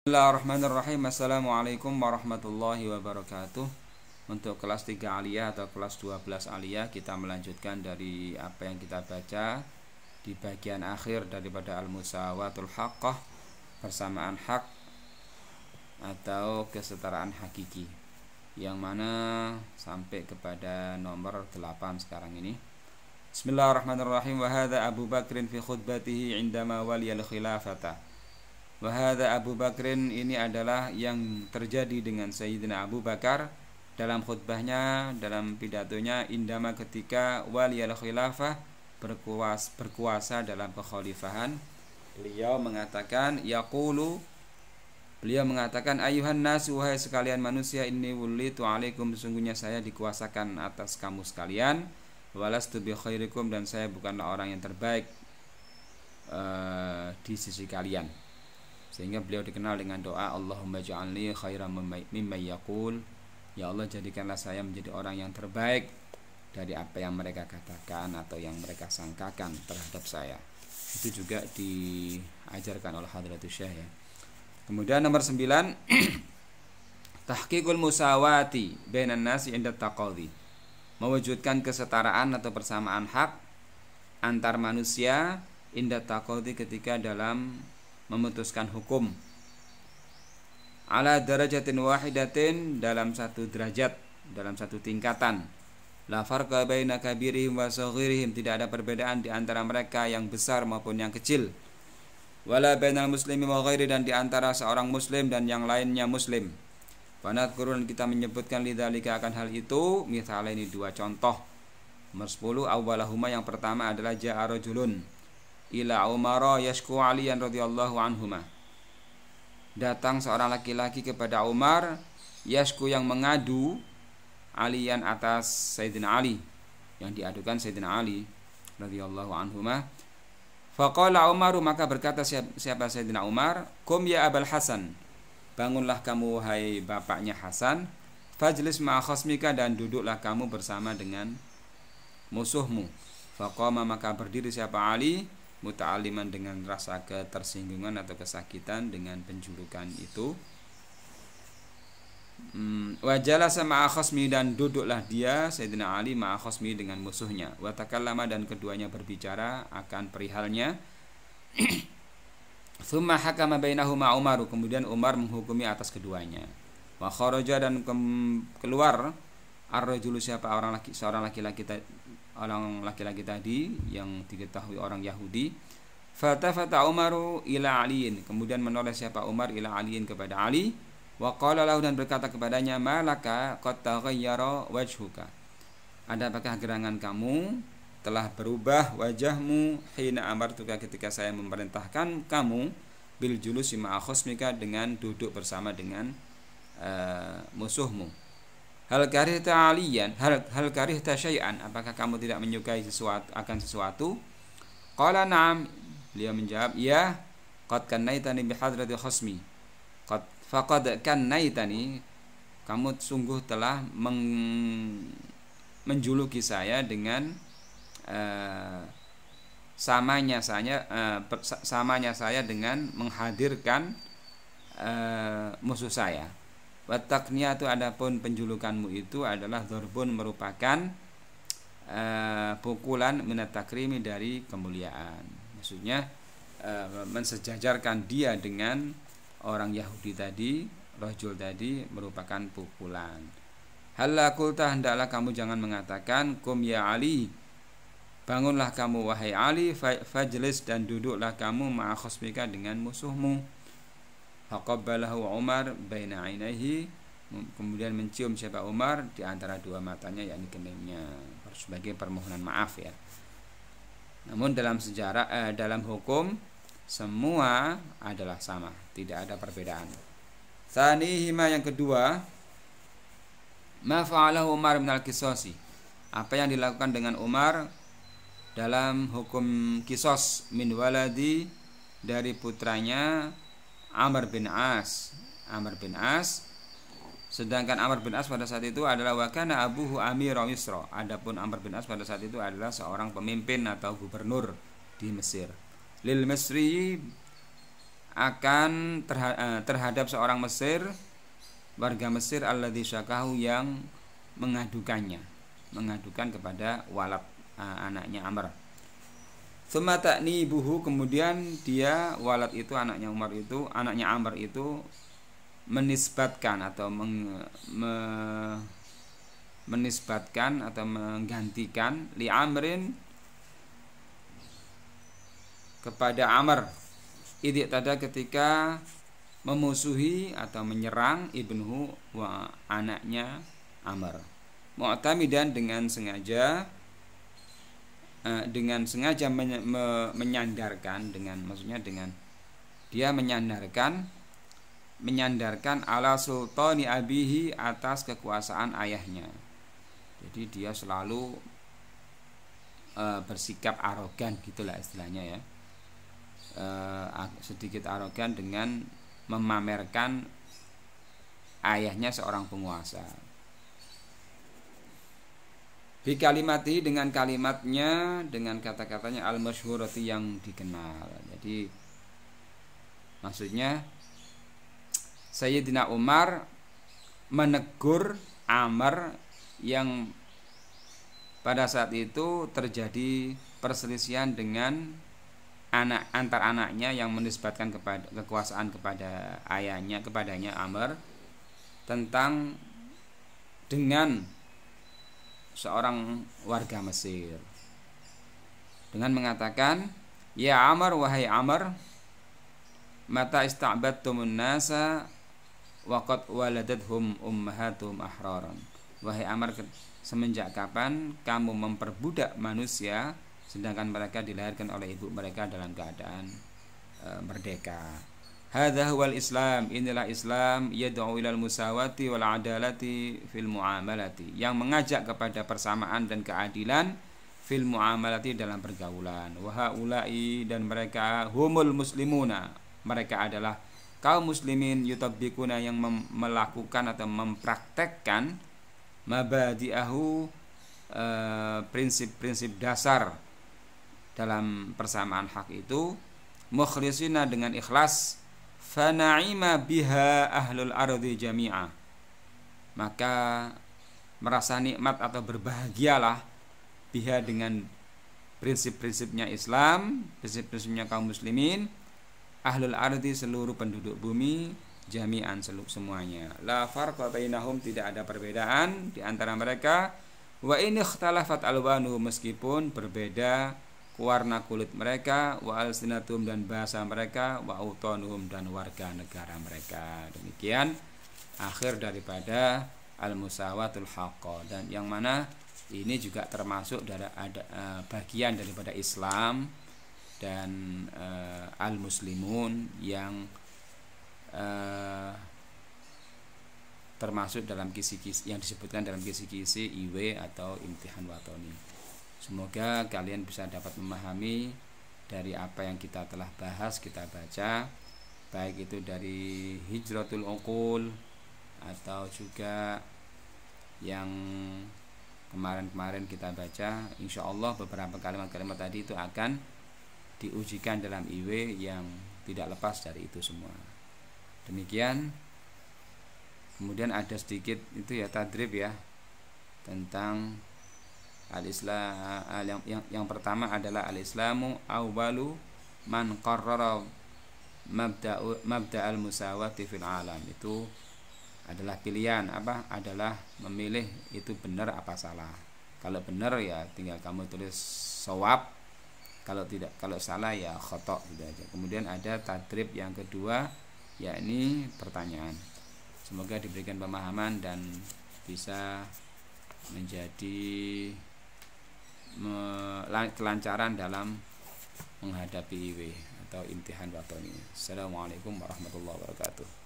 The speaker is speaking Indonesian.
Bismillahirrahmanirrahim. Assalamualaikum warahmatullahi wabarakatuh. Untuk kelas 3 aliyah atau kelas 12 aliyah, kita melanjutkan dari apa yang kita baca di bagian akhir daripada al-musawatul haqqah, persamaan hak atau kesetaraan hakiki, yang mana sampai kepada nomor 8 sekarang ini. Bismillahirrahmanirrahim. Wa hadza Abu Bakrin fi khutbatihi indama waliyal khilafata. Wahada Abu Bakrin, ini adalah yang terjadi dengan Sayyidina Abu Bakar dalam khutbahnya, dalam pidatonya, indama ketika waliyal khilafah, berkuasa dalam kekhalifahan. Beliau mengatakan ayuhan nas, wahai sekalian manusia, inni wulitu alaikum, sesungguhnya saya dikuasakan atas kamu sekalian, walastu bi khairikum, dan saya bukanlah orang yang terbaik di sisi kalian. Sehingga beliau dikenal dengan doa Allahumma ja'alni khairan mimma yaqul, ya Allah, jadikanlah saya menjadi orang yang terbaik dari apa yang mereka katakan atau yang mereka sangkakan terhadap saya. Itu juga diajarkan oleh Hadratus Syekh ya. Kemudian nomor 9 tahqiqul musawati bainan nasi inda taqadhi, mewujudkan kesetaraan atau persamaan hak antar manusia inda taqadhi, ketika dalam memutuskan hukum, ala darajatin wahidatin, dalam satu derajat, dalam satu tingkatan, la farqa baina kabirihim wa saghirihim, tidak ada perbedaan di antara mereka yang besar maupun yang kecil, wala bainal muslimi wa ghairi, dan di antara seorang muslim dan yang lainnya muslim. Wanadkurun, kita menyebutkan lidzalika, akan hal itu, misalnya ini dua contoh. Nomor 10, awwalahuma, yang pertama adalah ja'a rajulun ila Umar yashku Aliyan radhiyallahu anhuma, datang seorang laki-laki kepada Umar, yashku, yang mengadu, Aliyan, atas Sayyidina Ali, yang diadukan Sayyidina Ali radhiyallahu anhuma. Faqala Umaru, maka berkata siapa Sayyidina Umar, kum ya Abul Hasan, bangunlah kamu hai bapaknya Hasan, fajlis ma'a khasmika, dan duduklah kamu bersama dengan musuhmu. Faqama, maka berdiri siapa Ali, muta'aliman, dengan rasa ketersinggungan atau kesakitan dengan penjulukan itu. Wajala sama akhosmi, dan duduklah dia Sayyidina Ali ma'a khosmi, dengan musuhnya. Watakallama, dan keduanya berbicara akan perihalnya. Thumma hakama bainahuma Umaru, kemudian Umar menghukumi atas keduanya. Wa kharaja, dan keluar ar-rajulu, seorang laki-laki tadi yang diketahui orang Yahudi. Fatafata Umaru ila Aliin, kemudian menoleh siapa Umar ila Aliin, kepada Ali. Wa qala lahu, dan berkata kepadanya, malaka qad taghayyara wajhuka, ada apakah gerangan kamu telah berubah wajahmu, hina amartuka, ketika saya memerintahkan kamu, bil julusi ma'a khosmika, dengan duduk bersama dengan musuhmu. Hal karihta aliyan, hal karihta syai'an, apakah kamu tidak menyukai sesuatu? Qala na'am, beliau menjawab, ya, qad kannaitani bihadrati khasmi, faqad kannaitani, kamu sungguh telah menjuluki saya dengan samanya saya dengan menghadirkan musuh saya. Watakniyatu, adapun penjulukanmu itu adalah dzarbun, merupakan pukulan minat takrimi, dari kemuliaan. Maksudnya mensejajarkan dia dengan orang Yahudi tadi, rajul tadi, merupakan pukulan. Halla qulta, hendaklah kamu jangan mengatakan, kum ya Ali, bangunlah kamu wahai Ali, fajlis, dan duduklah kamu ma'a khosmika, dengan musuhmu. Faqabbalahu Umar baina ainaihi, kemudian mencium siapa Umar di antara dua matanya, yakni keningnya, sebagai permohonan maaf ya. Namun dalam sejarah, dalam hukum, semua adalah sama, tidak ada perbedaan. Tsanihima, yang kedua, ma fa'alahu Umar minal qisasi, apa yang dilakukan dengan Umar dalam hukum kisos, min waladi, dari putranya Amr bin As, sedangkan Amr bin As pada saat itu adalah wakana abuhu amira Misra, adapun Amr bin As pada saat itu adalah seorang pemimpin atau gubernur di Mesir. Lil Misri, akan terhadap seorang warga Mesir alladzi syakahu yang mengadukan kepada Walad, anaknya Amr. Tsumma ta'nibuhu, kemudian dia Walad itu, anaknya Amr itu menisbatkan atau menisbatkan atau menggantikan li Amrin kepada Amr, idik tada ketika memusuhi atau menyerang ibnuhu wa anaknya Amr, mu'tamidan dengan sengaja menyandarkan, maksudnya dengan dia menyandarkan ala sultani abihi, atas kekuasaan ayahnya. Jadi dia selalu bersikap arogan gitulah istilahnya ya, sedikit arogan dengan memamerkan ayahnya seorang penguasa. Bi kalimati, dengan kalimatnya, dengan kata-katanya al-masyhurati yang dikenal. Jadi maksudnya Sayyidina Umar menegur Amr yang pada saat itu terjadi perselisihan dengan antar anaknya yang menisbatkan kepada kekuasaan kepada kepadanya Amr, tentang dengan seorang warga Mesir, dengan mengatakan, ya Amr, wahai Amr, mata ista'badtumun nasa waqad waladathum ummahatuhum ahraran. Wahai Amr, semenjak kapan kamu memperbudak manusia sedangkan mereka dilahirkan oleh ibu mereka dalam keadaan merdeka. Hadza huwal Islam, inilah Islam, yad'u ilal musawati wal adalati fil muamalati, yang mengajak kepada persamaan dan keadilan fil muamalati, dalam pergaulan. Wa haula'i, dan mereka humul muslimuna, mereka adalah kaum muslimin, yutabbiquna, yang melakukan atau mempraktekkan mabadi'ahu, prinsip-prinsip dasar dalam persamaan hak itu, mukhlisina, dengan ikhlas, fa na'ima biha ahlul ardi jami'a, maka merasa nikmat atau berbahagialah biha, dengan prinsip-prinsipnya Islam, prinsip-prinsipnya kaum muslimin, ahlul ardi, seluruh penduduk bumi, jami'an, semuanya. La farqa bainahum, tidak ada perbedaan di antara mereka. Wa in ikhtalafat alwanuhum, meskipun berbeda warna kulit mereka, wa alsinatum, dan bahasa mereka, wa autonuhum, dan warga negara mereka. Demikian akhir daripada al-musawatul haqqa, dan yang mana ini juga termasuk dari bagian daripada Islam dan al-muslimun, yang termasuk dalam kisi-kisi yang disebutkan dalam kisi-kisi IW atau imtihan watoni. Semoga kalian bisa dapat memahami dari apa yang kita telah bahas, kita baca, baik itu dari Hijratul Uqul atau juga yang kemarin-kemarin kita baca. Insya Allah beberapa kalimat-kalimat tadi itu akan diujikan dalam IW yang tidak lepas dari itu semua. Demikian. Kemudian ada sedikit itu ya tadrib ya, tentang al-Islam. Yang pertama adalah al-Islamu awwalu man qarrara mabda'al musawati fil alam. Itu adalah pilihan adalah memilih itu benar apa salah. Kalau benar ya tinggal kamu tulis shawab, kalau salah ya khata' gitu aja. Kemudian ada tadrib yang kedua, yakni pertanyaan. Semoga diberikan pemahaman dan bisa menjadi kelancaran dalam menghadapi IW atau imtihan watoni. Assalamualaikum warahmatullahi wabarakatuh.